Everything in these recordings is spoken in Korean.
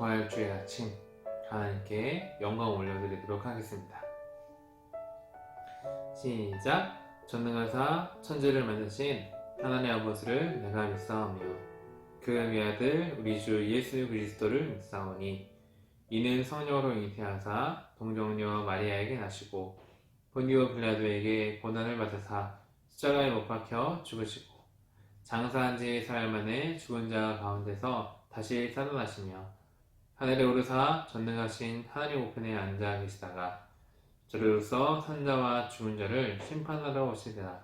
부활주의 아침 하나님께 영광 올려드리도록 하겠습니다. 시작. 전능하사 천지를 만드신 하나님의 아버지를 내가 믿사오며 그의 아들 우리 주 예수 그리스도를 믿사오니 이는 성령으로 잉태하사 동정녀 마리아에게 나시고 본디오 빌라도에게 고난을 받으사 십자가에 못 박혀 죽으시고 장사한 지 사흘 만에 죽은 자 가운데서 다시 살아나시며 하늘에 오르사 전능하신 하나님 우편에 앉아 계시다가 저리로서 산자와 죽은 자를 심판하러 오시리라.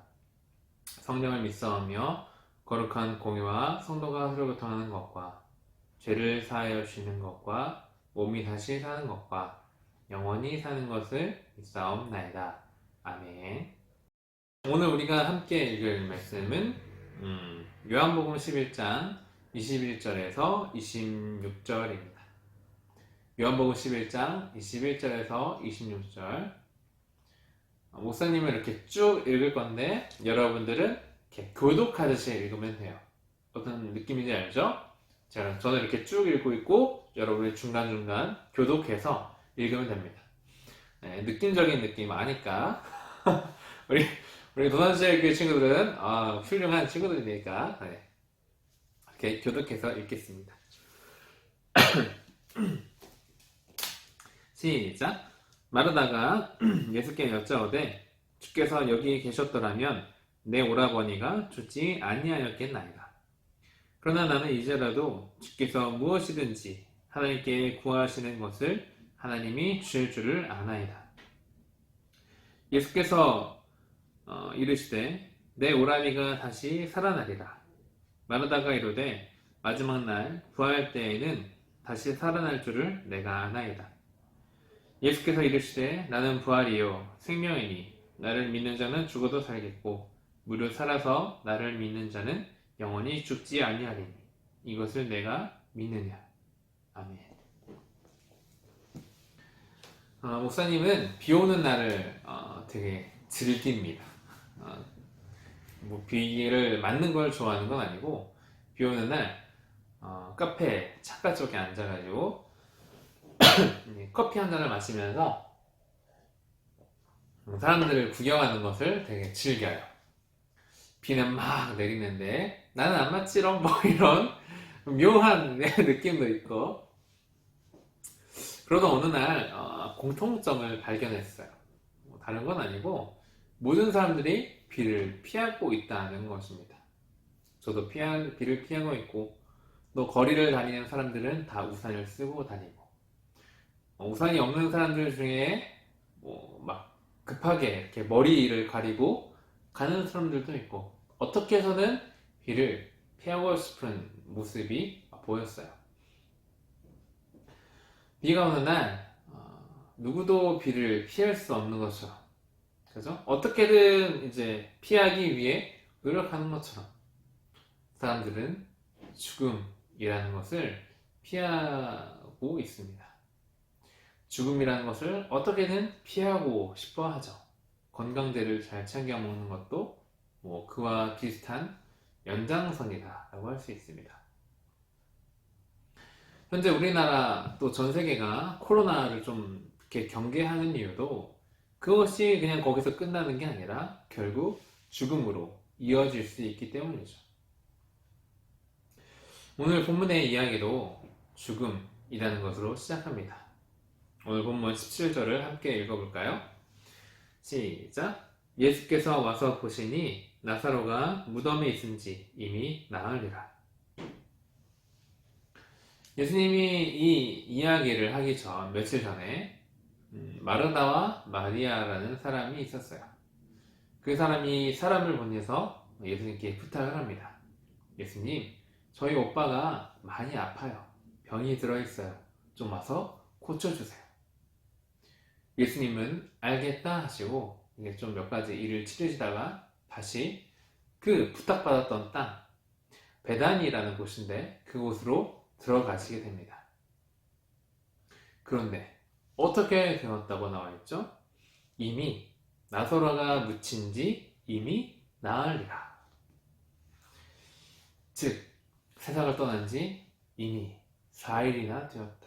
성령을 믿사오며 거룩한 공의와 성도가 흐르고통하는 것과 죄를 사하여 주시는 것과 몸이 다시 사는 것과 영원히 사는 것을 믿사옵나이다. 아멘. 오늘 우리가 함께 읽을 말씀은 요한복음 11장 21절에서 26절입니다. 요한복음 11장 21절에서 26절. 목사님은 이렇게 쭉 읽을 건데 여러분들은 이렇게 교독하듯이 읽으면 돼요. 어떤 느낌인지 알죠? 저는 이렇게 쭉 읽고 있고 여러분이 중간중간 교독해서 읽으면 됩니다. 네, 느낌적인 느낌 아니까 우리 도난시의 친구들은 훌륭한 친구들이니까 이렇게 교독해서 읽겠습니다. 시작. 마르다가 예수께 여짜오되 주께서 여기 계셨더라면 내 오라버니가 죽지 아니하였겠나이다. 그러나 나는 이제라도 주께서 무엇이든지 하나님께 구하시는 것을 하나님이 주실 줄을 아나이다. 예수께서 이르시되 내 오라비가 다시 살아나리라. 마르다가 이르되 마지막 날 부활 때에는 다시 살아날 줄을 내가 아나이다. 예수께서 이르시되 나는 부활이요 생명이니 나를 믿는 자는 죽어도 살겠고 무릇 살아서 나를 믿는 자는 영원히 죽지 아니하리니 이것을 내가 믿느냐. 아멘. 목사님은 비 오는 날을 되게 즐깁니다. 비를 맞는 걸 좋아하는 건 아니고 비 오는 날 카페 창가 쪽에 앉아가지고 커피 한 잔을 마시면서 사람들을 구경하는 것을 되게 즐겨요. 비는 막 내리는데 나는 안 맞지롱 이런 묘한 느낌도 있고. 그러다 어느 날 공통점을 발견했어요. 다른 건 아니고 모든 사람들이 비를 피하고 있다는 것입니다. 저도 비를 피하고 있고 또 거리를 다니는 사람들은 다 우산을 쓰고 다니고 우산이 없는 사람들 중에 막 급하게 이렇게 머리를 가리고 가는 사람들도 있고 어떻게 해서는 비를 피하고 싶은 모습이 보였어요. 비가 오는 날 누구도 비를 피할 수 없는 것처럼, 그죠? 어떻게든 이제 피하기 위해 노력하는 것처럼 사람들은 죽음이라는 것을 피하고 있습니다. 죽음이라는 것을 어떻게든 피하고 싶어 하죠. 건강제를 잘 챙겨 먹는 것도 그와 비슷한 연장선이다라고 할 수 있습니다. 현재 우리나라 또 전 세계가 코로나를 좀 이렇게 경계하는 이유도 그것이 그냥 거기서 끝나는 게 아니라 결국 죽음으로 이어질 수 있기 때문이죠. 오늘 본문의 이야기도 죽음이라는 것으로 시작합니다. 오늘 본문 17절을 함께 읽어볼까요? 시작. 예수께서 와서 보시니 나사로가 무덤에 있은지 이미 나으리라. 예수님이 이 이야기를 하기 전 며칠 전에 마르다와 마리아라는 사람이 있었어요. 그 사람이 사람을 보내서 예수님께 부탁을 합니다. 예수님, 저희 오빠가 많이 아파요. 병이 들어있어요. 좀 와서 고쳐주세요. 예수님은 알겠다 하시고 이게 좀 몇 가지 일을 치르시다가 다시 그 부탁받았던 땅 베다니라는 곳인데 그곳으로 들어가시게 됩니다. 그런데 어떻게 되었다고 나와 있죠? 이미 나사로가 묻힌 지 이미 나으리라. 즉 세상을 떠난 지 이미 4일이나 되었다.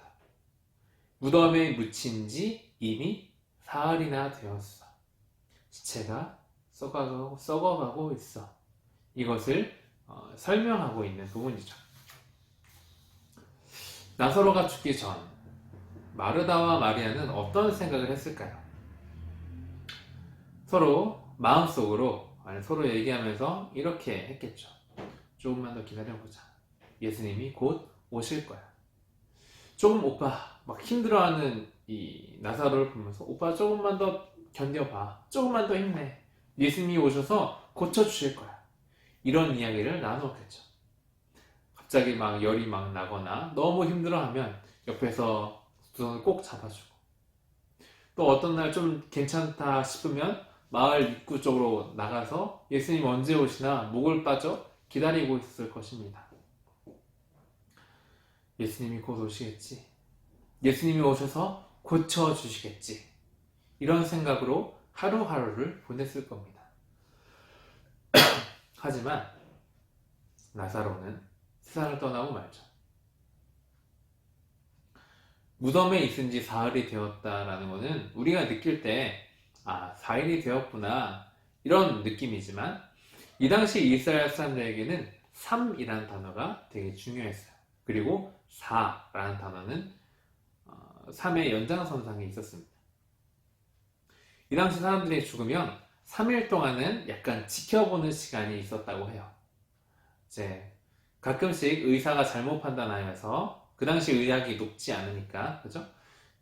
무덤에 묻힌 지 이미 사흘이나 되었어. 시체가 썩어가고 있어. 이것을 설명하고 있는 부분이죠. 나사로가 죽기 전 마르다와 마리아는 어떤 생각을 했을까요? 서로 마음속으로 서로 얘기하면서 이렇게 했겠죠. 조금만 더 기다려보자. 예수님이 곧 오실 거야. 조금 오빠 막 힘들어하는 이 나사로를 보면서 오빠 조금만 더 견뎌봐. 조금만 더 힘내. 예수님이 오셔서 고쳐주실 거야. 이런 이야기를 나누었겠죠. 갑자기 막 열이 막 나거나 너무 힘들어하면 옆에서 두 손을 꼭 잡아주고, 또 어떤 날 좀 괜찮다 싶으면 마을 입구 쪽으로 나가서 예수님 언제 오시나 목을 빠져 기다리고 있을 것입니다. 예수님이 곧 오시겠지. 예수님이 오셔서 고쳐주시겠지. 이런 생각으로 하루하루를 보냈을 겁니다. 하지만 나사로는 세상을 떠나고 말죠. 무덤에 있은 지 사흘이 되었다라는 것은 우리가 느낄 때 4일이 되었구나 이런 느낌이지만, 이 당시 이스라엘 사람들에게는 3이라는 단어가 되게 중요했어요. 그리고 4라는 단어는 3의 연장선상에 있었습니다. 이 당시 사람들이 죽으면 3일 동안은 약간 지켜보는 시간이 있었다고 해요. 이제 가끔씩 의사가 잘못 판단하여서, 그 당시 의학이 높지 않으니까, 그죠?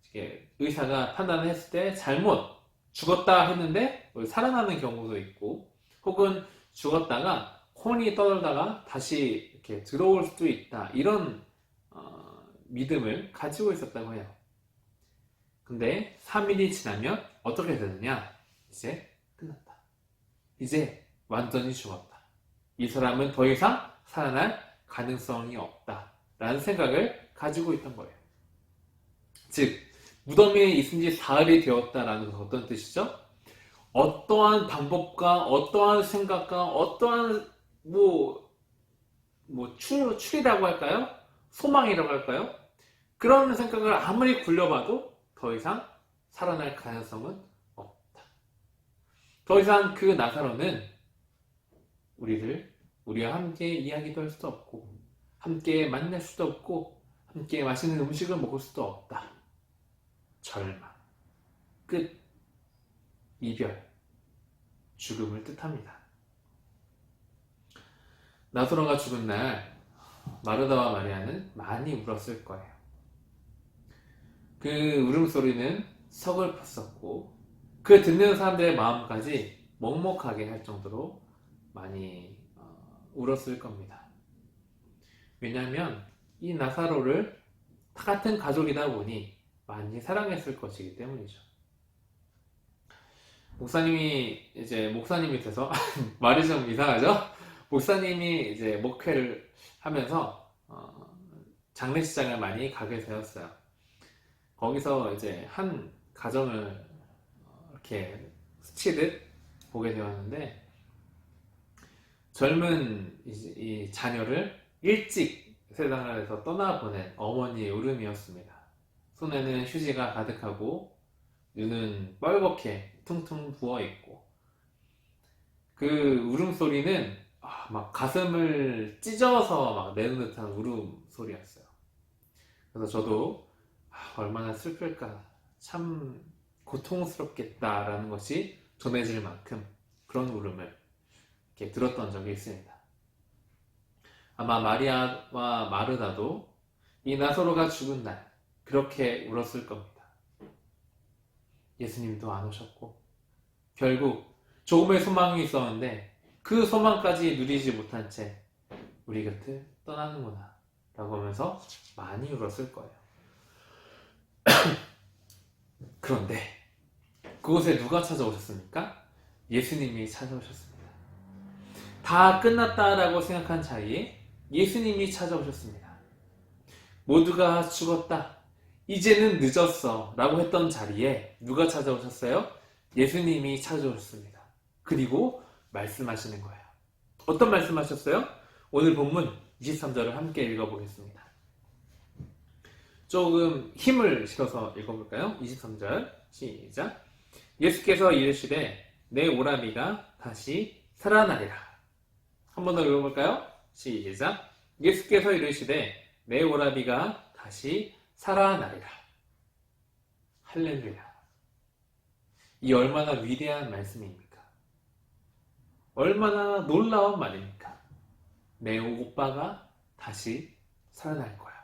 이게 의사가 판단을 했을 때 잘못 죽었다 했는데 살아나는 경우도 있고, 혹은 죽었다가 혼이 떠돌다가 다시 이렇게 들어올 수도 있다, 이런 믿음을 가지고 있었다고 해요. 근데 3일이 지나면 어떻게 되느냐? 이제 끝났다. 이제 완전히 죽었다. 이 사람은 더 이상 살아날 가능성이 없다 라는 생각을 가지고 있던 거예요. 즉, 무덤에 있은 지 사흘이 되었다라는 것은 어떤 뜻이죠? 어떠한 방법과 어떠한 생각과 어떠한 추리라고 할까요? 소망이라고 할까요? 그런 생각을 아무리 굴려봐도 더 이상 살아날 가능성은 없다. 더 이상 그 나사로는 우리와 함께 이야기도 할 수도 없고, 함께 만날 수도 없고, 함께 맛있는 음식을 먹을 수도 없다. 절망, 끝, 이별, 죽음을 뜻합니다. 나사로가 죽은 날 마르다와 마리아는 많이 울었을 거예요. 그 울음소리는 서글펐었고, 그 듣는 사람들의 마음까지 먹먹하게 할 정도로 많이 울었을 겁니다. 왜냐하면 이 나사로를 같은 가족이다 보니 많이 사랑했을 것이기 때문이죠. 목사님이 돼서 말이 좀 이상하죠? 목사님이 이제 목회를 하면서 장례식장을 많이 가게 되었어요. 거기서 이제 한 가정을 이렇게 스치듯 보게 되었는데, 젊은 이 자녀를 일찍 세상에서 떠나보낸 어머니의 울음이었습니다. 손에는 휴지가 가득하고 눈은 뻘겋게 퉁퉁 부어있고, 그 울음소리는 막 가슴을 찢어서 막 내는 듯한 울음소리였어요. 그래서 저도 얼마나 슬플까, 참 고통스럽겠다라는 것이 전해질 만큼 그런 울음을 이렇게 들었던 적이 있습니다. 아마 마리아와 마르다도 이 나사로가 죽은 날 그렇게 울었을 겁니다. 예수님도 안 오셨고, 결국 조금의 소망이 있었는데 그 소망까지 누리지 못한 채 우리 곁을 떠나는구나 라고 하면서 많이 울었을 거예요. 그런데 그곳에 누가 찾아오셨습니까? 예수님이 찾아오셨습니다. 다 끝났다라고 생각한 자리에 예수님이 찾아오셨습니다. 모두가 죽었다, 이제는 늦었어 라고 했던 자리에 누가 찾아오셨어요? 예수님이 찾아오셨습니다. 그리고 말씀하시는 거예요. 어떤 말씀하셨어요? 오늘 본문 23절을 함께 읽어보겠습니다. 조금 힘을 실어서 읽어볼까요? 23절 시작. 예수께서 이르시되 내 오라비가 다시 살아나리라. 한 번 더 읽어볼까요? 시작. 예수께서 이르시되 내 오라비가 다시 살아나리라. 할렐루야. 이 얼마나 위대한 말씀입니까? 얼마나 놀라운 말입니까? 내 오빠가 다시 살아날 거야.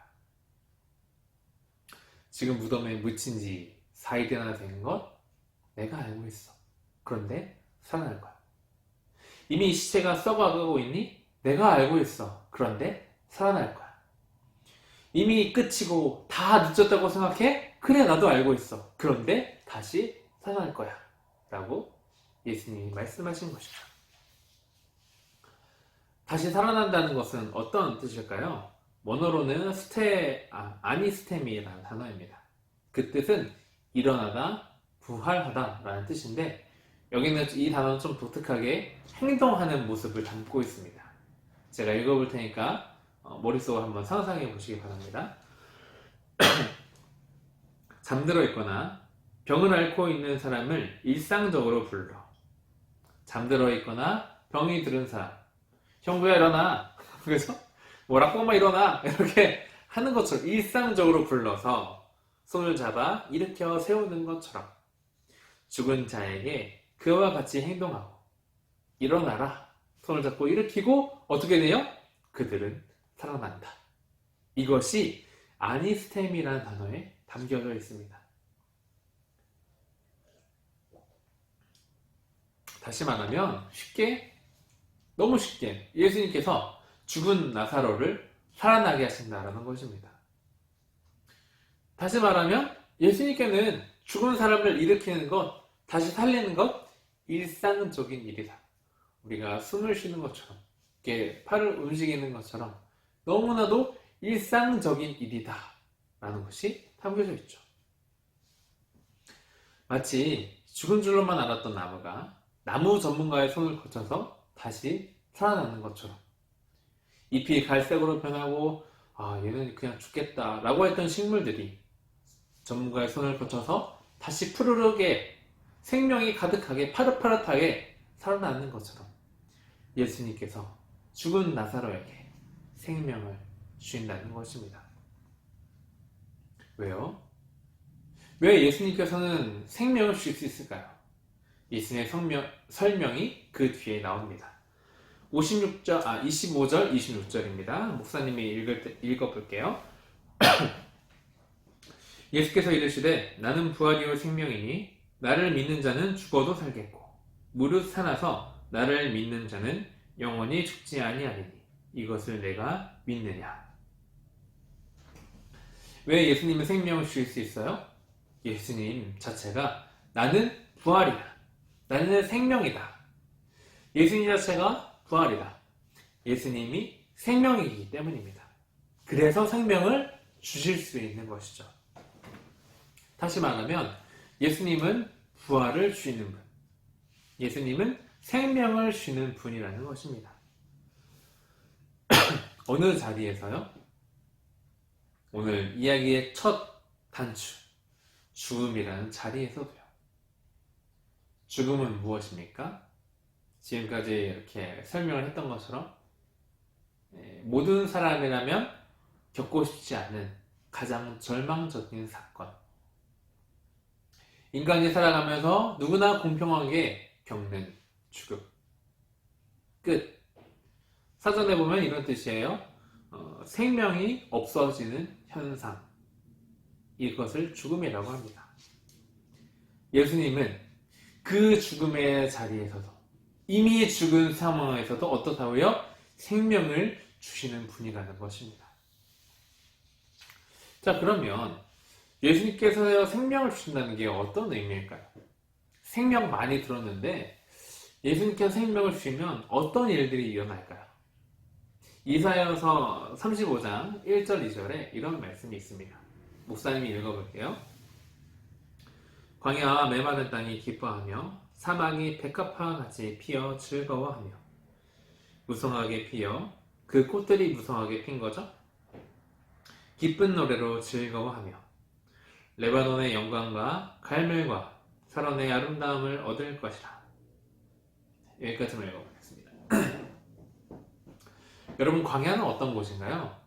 지금 무덤에 묻힌 지 4일이나 된 것 내가 알고 있어. 그런데 살아날 거야. 이미 시체가 썩어가고 있니? 내가 알고 있어. 그런데 살아날 거야. 이미 끝이고 다 늦었다고 생각해? 그래, 나도 알고 있어. 그런데 다시 살아날 거야. 라고 예수님이 말씀하신 것이죠. 다시 살아난다는 것은 어떤 뜻일까요? 원어로는 아니스테미라는 단어입니다. 그 뜻은 일어나다, 부활하다 라는 뜻인데, 여기는 이 단어는 좀 독특하게 행동하는 모습을 담고 있습니다. 제가 읽어볼 테니까 머릿속으로 한번 상상해 보시기 바랍니다. 잠들어 있거나 병을 앓고 있는 사람을 일상적으로 불러. 잠들어 있거나 병이 들은 사람, 형부야 일어나. 그래서 라꼬마 일어나. 이렇게 하는 것처럼 일상적으로 불러서 손을 잡아 일으켜 세우는 것처럼 죽은 자에게 그와 같이 행동하고 일어나라. 손을 잡고 일으키고 어떻게 돼요? 그들은 살아난다. 이것이 아니스템이라는 단어에 담겨져 있습니다. 다시 말하면 너무 쉽게 예수님께서 죽은 나사로를 살아나게 하신다라는 것입니다. 다시 말하면 예수님께는 죽은 사람을 일으키는 것, 다시 살리는 것, 일상적인 일이다. 우리가 숨을 쉬는 것처럼, 이렇게 팔을 움직이는 것처럼 너무나도 일상적인 일이다 라는 것이 담겨져 있죠. 마치 죽은 줄로만 알았던 나무가 나무 전문가의 손을 거쳐서 다시 살아나는 것처럼, 잎이 갈색으로 변하고 얘는 그냥 죽겠다 라고 했던 식물들이 전문가의 손을 거쳐서 다시 푸르르게 생명이 가득하게 파릇파릇하게 살아나는 것처럼 예수님께서 죽은 나사로에게 생명을 주신다는 것입니다. 왜요? 왜 예수님께서는 생명을 주실 수 있을까요? 예수님의 설명이 그 뒤에 나옵니다. 25절, 26절입니다. 목사님이 읽어볼게요. 예수께서 이르시되 나는 부활이요 생명이니 나를 믿는 자는 죽어도 살겠고 무릇 살아서 나를 믿는 자는 영원히 죽지 아니하리니 이것을 내가 믿느냐. 왜 예수님은 생명을 주실 수 있어요? 예수님 자체가 나는 부활이다. 나는 생명이다. 예수님 자체가 부활이다. 예수님이 생명이기 때문입니다. 그래서 생명을 주실 수 있는 것이죠. 다시 말하면 예수님은 부활을 주시는 분, 예수님은 생명을 주시는 분이라는 것입니다. 어느 자리에서요? 오늘 이야기의 첫 단추, 죽음이라는 자리에서도요. 죽음은 무엇입니까? 지금까지 이렇게 설명을 했던 것처럼 모든 사람이라면 겪고 싶지 않은 가장 절망적인 사건, 인간이 살아가면서 누구나 공평하게 겪는 죽음. 끝. 사전에 보면 이런 뜻이에요. 생명이 없어지는 현상. 이것을 죽음이라고 합니다. 예수님은 그 죽음의 자리에서도, 이미 죽은 상황에서도 어떻다고요? 생명을 주시는 분이라는 것입니다. 자, 그러면 예수님께서 생명을 주신다는 게 어떤 의미일까요? 생명 많이 들었는데 예수님께서 생명을 주시면 어떤 일들이 일어날까요? 이사야서 35장 1절 2절에 이런 말씀이 있습니다. 목사님이 읽어볼게요. 광야와 메마른 땅이 기뻐하며 사막이 백합화와 같이 피어 즐거워하며 무성하게 피어 그 꽃들이 무성하게 핀 거죠. 기쁜 노래로 즐거워하며 레바논의 영광과 갈멜과 사론의 아름다움을 얻을 것이라. 여기까지만 읽어보겠습니다. 여러분, 광야는 어떤 곳인가요?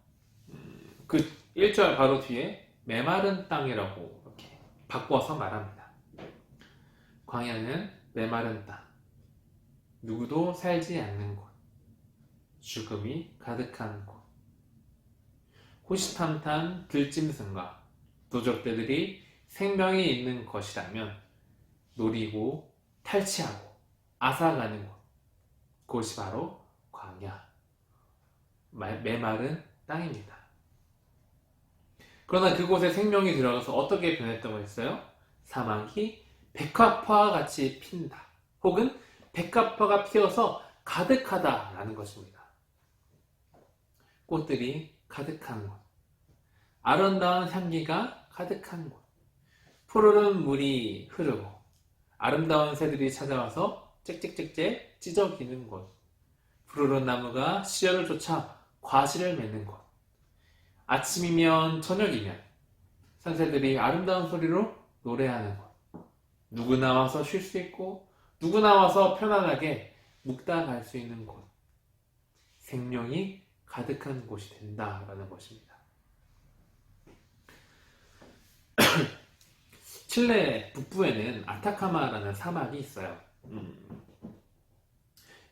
그 1절 바로 뒤에 메마른 땅이라고 이렇게 바꿔서 말합니다. 광야는 메마른 땅, 누구도 살지 않는 곳, 죽음이 가득한 곳, 호시탐탐 들짐승과 도적들이 생명이 있는 것이라면 노리고 탈취하고 앗아가는 곳, 그것이 바로 광야, 메마른 땅입니다. 그러나 그곳에 생명이 들어가서 어떻게 변했다고 했어요? 사막이 백합화와 같이 핀다, 혹은 백합화가 피어서 가득하다라는 것입니다. 꽃들이 가득한 곳, 아름다운 향기가 가득한 곳, 푸르른 물이 흐르고 아름다운 새들이 찾아와서 짹짹짹짹 찢어기는 곳, 푸르른 나무가 씨알을 쫓아 과실을 맺는 곳, 아침이면 저녁이면 산새들이 아름다운 소리로 노래하는 곳, 누구나 와서 쉴 수 있고 누구나 와서 편안하게 묵다 갈 수 있는 곳, 생명이 가득한 곳이 된다라는 것입니다. 칠레 북부에는 아타카마라는 사막이 있어요.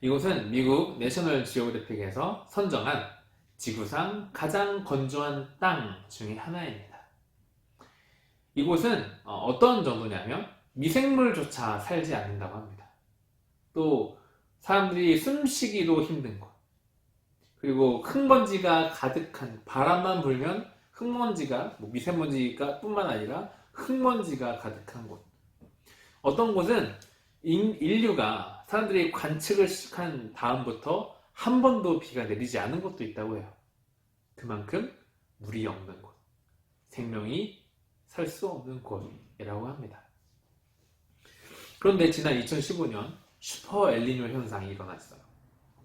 이곳은 미국 내셔널 지오그래픽에서 선정한 지구상 가장 건조한 땅 중에 하나입니다. 이곳은 어떤 정도냐면 미생물조차 살지 않는다고 합니다. 또 사람들이 숨쉬기도 힘든 곳, 그리고 흙먼지가 가득한, 바람만 불면 흙먼지가, 미세먼지가 뿐만 아니라 흙먼지가 가득한 곳, 어떤 곳은 인류가, 사람들이 관측을 시작한 다음부터 한 번도 비가 내리지 않은 곳도 있다고 해요. 그만큼 물이 없는 곳, 생명이 살 수 없는 곳이라고 합니다. 그런데 지난 2015년 슈퍼 엘니뇨 현상이 일어났어요.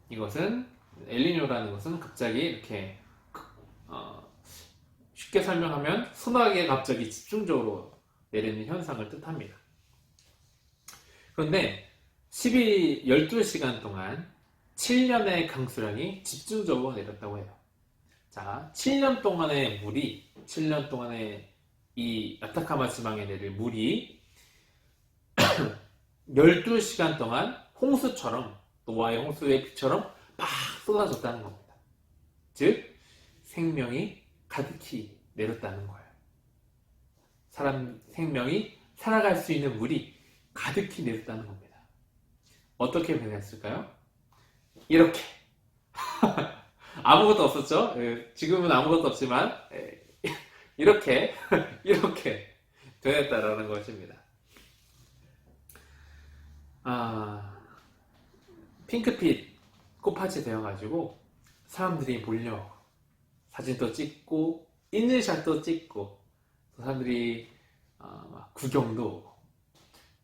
이것은, 엘니뇨라는 것은 갑자기 이렇게 쉽게 설명하면 소나기가 갑자기 집중적으로 내리는 현상을 뜻합니다. 그런데 12시간 동안 7년의 강수량이 집중적으로 내렸다고 해요. 자, 7년 동안의 물이, 7년 동안의 이 아타카마 지방에 내릴 물이 12시간 동안 홍수처럼, 노아의 홍수의 피처럼 막 쏟아졌다는 겁니다. 즉, 생명이 가득히 내렸다는 거예요. 사람 생명이 살아갈 수 있는 물이 가득히 내렸다는 겁니다. 어떻게 변했을까요? 이렇게. 아무것도 없었죠? 지금은 아무것도 없지만 이렇게 변했다라는 것입니다. 핑크빛 꽃밭이 되어가지고 사람들이 몰려 사진도 찍고 인증샷도 찍고, 사람들이 구경도 오고,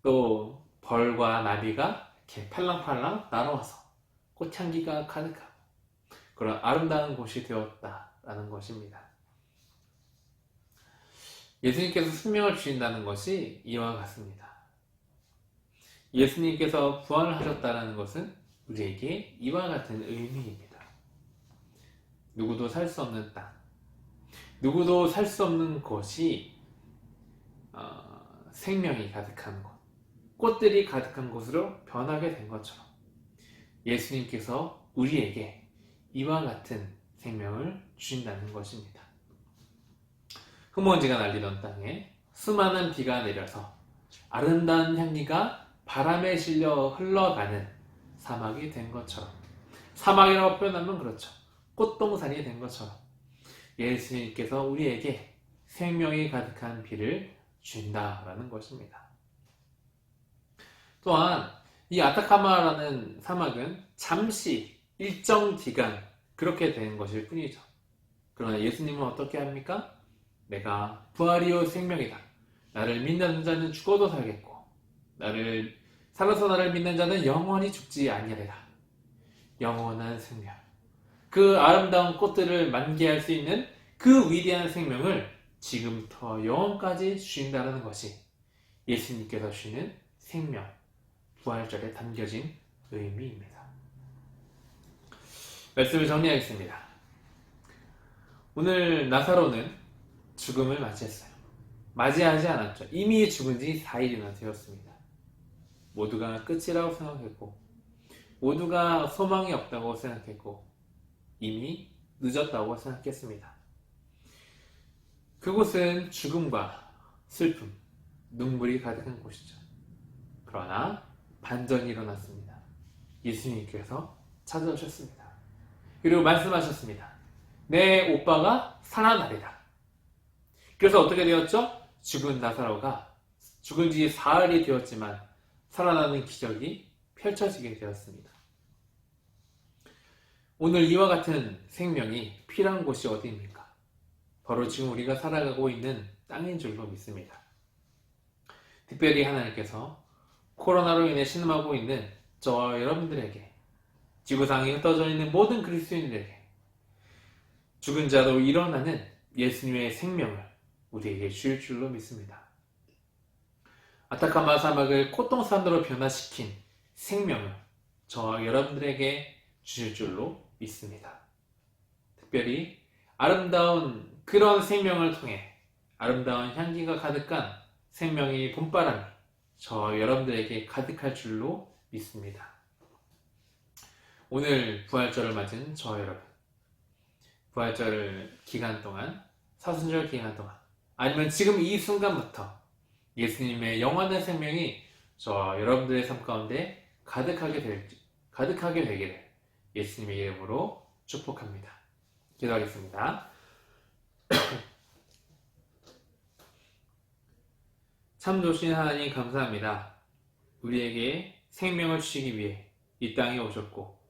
또 벌과 나비가 이렇게 팔랑팔랑 날아와서 꽃향기가 가득하고 그런 아름다운 곳이 되었다라는 것입니다. 예수님께서 생명을 주신다는 것이 이와 같습니다. 예수님께서 부활을 하셨다는 것은 우리에게 이와 같은 의미입니다. 누구도 살 수 없는 땅, 누구도 살 수 없는 곳이 생명이 가득한 곳, 꽃들이 가득한 곳으로 변하게 된 것처럼 예수님께서 우리에게 이와 같은 생명을 주신다는 것입니다. 흙먼지가 날리던 땅에 수많은 비가 내려서 아름다운 향기가 바람에 실려 흘러가는 사막이 된 것처럼, 사막이라고 표현하면 그렇죠, 꽃동산이 된 것처럼 예수님께서 우리에게 생명이 가득한 비를 준다라는 것입니다. 또한 이 아타카마라는 사막은 잠시 일정 기간 그렇게 된 것일 뿐이죠. 그러나 예수님은 어떻게 합니까? 내가 부활이요 생명이다. 나를 믿는 자는 죽어도 살겠고 살아서 나를 믿는 자는 영원히 죽지 아니하리라. 영원한 생명, 그 아름다운 꽃들을 만개할 수 있는 그 위대한 생명을 지금부터 영원까지 주신다는 것이 예수님께서 주시는 생명, 부활절에 담겨진 의미입니다. 말씀을 정리하겠습니다. 오늘 나사로는 죽음을 맞이했어요. 맞이하지 않았죠. 이미 죽은 지 4일이나 되었습니다. 모두가 끝이라고 생각했고, 모두가 소망이 없다고 생각했고, 이미 늦었다고 생각했습니다. 그곳은 죽음과 슬픔, 눈물이 가득한 곳이죠. 그러나 반전이 일어났습니다. 예수님께서 찾아오셨습니다. 그리고 말씀하셨습니다. 내 오빠가 살아나리라. 그래서 어떻게 되었죠? 죽은 나사로가 죽은 지 사흘이 되었지만 살아나는 기적이 펼쳐지게 되었습니다. 오늘 이와 같은 생명이 필요한 곳이 어디입니까? 바로 지금 우리가 살아가고 있는 땅인 줄로 믿습니다. 특별히 하나님께서 코로나로 인해 신음하고 있는 저와 여러분들에게, 지구상에 흩어져 있는 모든 그리스도인들에게 죽은 자도 일어나는 예수님의 생명을 우리에게 주실 줄로 믿습니다. 아타카마 사막을 코똥산으로 변화시킨 생명을 저와 여러분들에게 주실 줄로 믿습니다. 특별히 아름다운 그런 생명을 통해 아름다운 향기가 가득한 생명의 봄바람이 저와 여러분들에게 가득할 줄로 믿습니다. 오늘 부활절을 맞은 저와 여러분, 부활절 기간 동안, 사순절 기간 동안, 아니면 지금 이 순간부터 예수님의 영원한 생명이 저와 여러분들의 삶 가운데 가득하게 되기를 예수님의 이름으로 축복합니다. 기도하겠습니다. 참 좋으신 하나님 감사합니다. 우리에게 생명을 주시기 위해 이 땅에 오셨고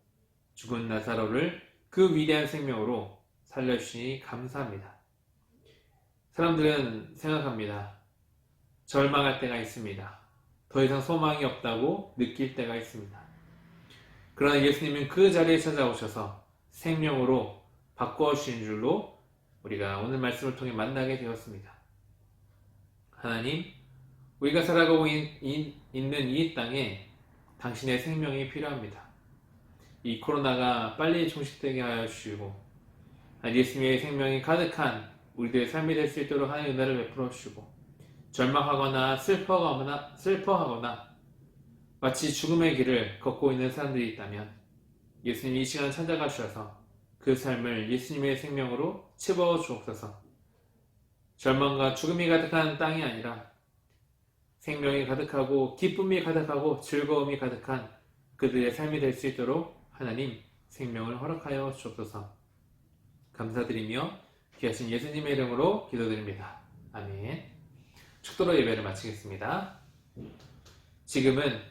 죽은 나사로를 그 위대한 생명으로 살려주시니 감사합니다. 사람들은 생각합니다. 절망할 때가 있습니다. 더 이상 소망이 없다고 느낄 때가 있습니다. 그러나 예수님은 그 자리에 찾아오셔서 생명으로 바꿔주신 줄로 우리가 오늘 말씀을 통해 만나게 되었습니다. 하나님, 우리가 살아가고 있는 이 땅에 당신의 생명이 필요합니다. 이 코로나가 빨리 종식되게 하여 주시고 예수님의 생명이 가득한 우리들의 삶이 될 수 있도록 하나님의 은혜를 베풀어 주시고 절망하거나 슬퍼하거나 마치 죽음의 길을 걷고 있는 사람들이 있다면 예수님이 이 시간 찾아가 주셔서 그 삶을 예수님의 생명으로 채워 주옵소서. 절망과 죽음이 가득한 땅이 아니라 생명이 가득하고 기쁨이 가득하고 즐거움이 가득한 그들의 삶이 될 수 있도록 하나님 생명을 허락하여 주옵소서. 감사드리며 귀하신 예수님의 이름으로 기도드립니다. 아멘. 축도로 예배를 마치겠습니다. 지금은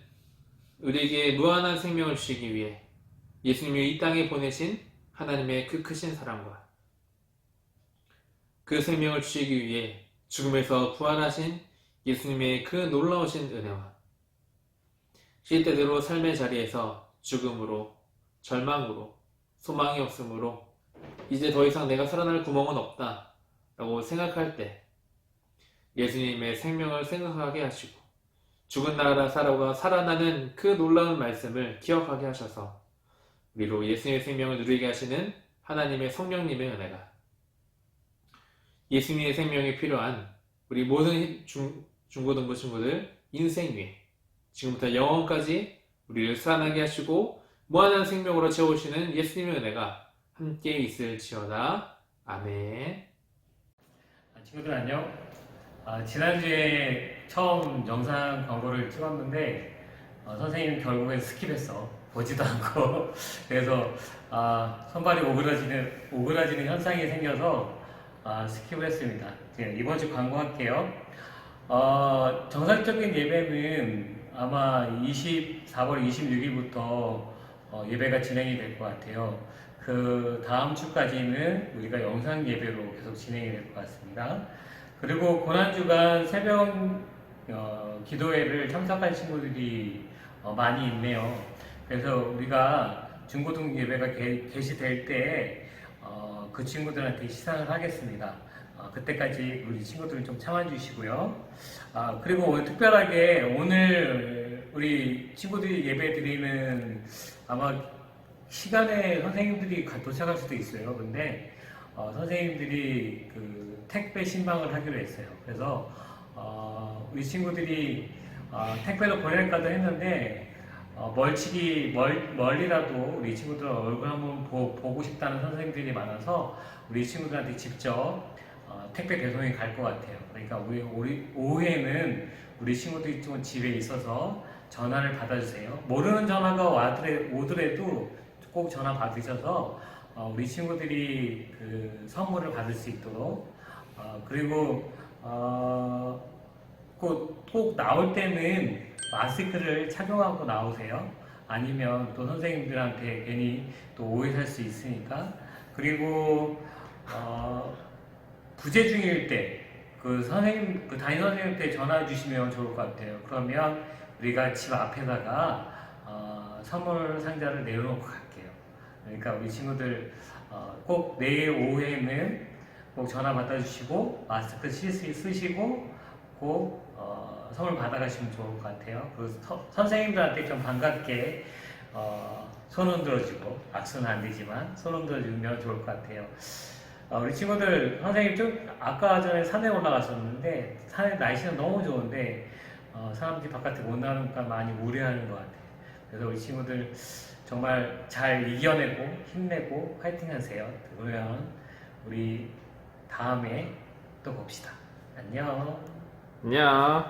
우리에게 무한한 생명을 주시기 위해 예수님이 이 땅에 보내신 하나님의 그 크신 사랑과 그 생명을 주시기 위해 죽음에서 부활하신 예수님의 그 놀라우신 은혜와 실제대로 삶의 자리에서 죽음으로, 절망으로, 소망이 없으므로 이제 더 이상 내가 살아날 구멍은 없다 라고 생각할 때 예수님의 생명을 생각하게 하시고 죽은 나사로가 살아나는 그 놀라운 말씀을 기억하게 하셔서 우리로 예수님의 생명을 누리게 하시는 하나님의 성령님의 은혜가 예수님의 생명이 필요한 우리 모든 중고등부 친구들 인생 위에 지금부터 영원까지 우리를 살아나게 하시고 무한한 생명으로 채우시는 예수님의 은혜가 함께 있을지어다. 아멘. 친구들 안녕. 지난주에 처음 영상 광고를 찍었는데 선생님은 결국엔 스킵했어. 보지도 않고 그래서 손발이 오그라지는 현상이 생겨서 스킵을 했습니다. 이번 주 광고할게요. 정상적인 예배는 아마 4월 26일부터 예배가 진행이 될 것 같아요. 그 다음 주까지는 우리가 영상 예배로 계속 진행이 될 것 같습니다. 그리고 고난주간 새벽 기도회를 참석한 친구들이 많이 있네요. 그래서 우리가 중고등 예배가 개시될 때 그 친구들한테 시상을 하겠습니다. 그때까지 우리 친구들 좀 참아주시고요. 그리고 오늘 특별하게 오늘 우리 친구들이 예배 드리는 아마 시간에 선생님들이 도착할 수도 있어요. 근데 선생님들이 그 택배 신방을 하기로 했어요. 그래서 우리 친구들이 택배로 보낼까도 했는데 멀리라도 우리 친구들 얼굴 한번 보고 싶다는 선생님들이 많아서 우리 친구들한테 직접 택배 배송이 갈 것 같아요. 그러니까 우리 오후에는 우리 친구들이 좀 집에 있어서 전화를 받아주세요. 모르는 전화가 오더라도 꼭 전화 받으셔서 우리 친구들이 그 선물을 받을 수 있도록 그리고 꼭 나올 때는 마스크를 착용하고 나오세요. 아니면 또 선생님들한테 괜히 또 오해 살 수 있으니까. 그리고 부재 중일 때 그 담임 선생님한테 전화 주시면 좋을 것 같아요. 그러면 우리가 집 앞에다가 선물 상자를 내려놓고 갈게요. 그러니까 우리 친구들 꼭 내일 오후에는 꼭 전화 받아주시고 마스크 쓰시고 꼭 선물 받아가시면 좋을 것 같아요. 그 선생님들한테 좀 반갑게 손 흔들어주고 악수는 안 되지만 손 흔들어주면 좋을 것 같아요. 우리 친구들 선생님 좀 아까 전에 산에 올라갔었는데 산에 날씨는 너무 좋은데 사람들이 바깥에 못 나오니까 많이 우려하는 것 같아요. 그래서 우리 친구들 정말 잘 이겨내고 힘내고 파이팅하세요. 그러면 우리 다음에 또 봅시다. 안녕. 안녕.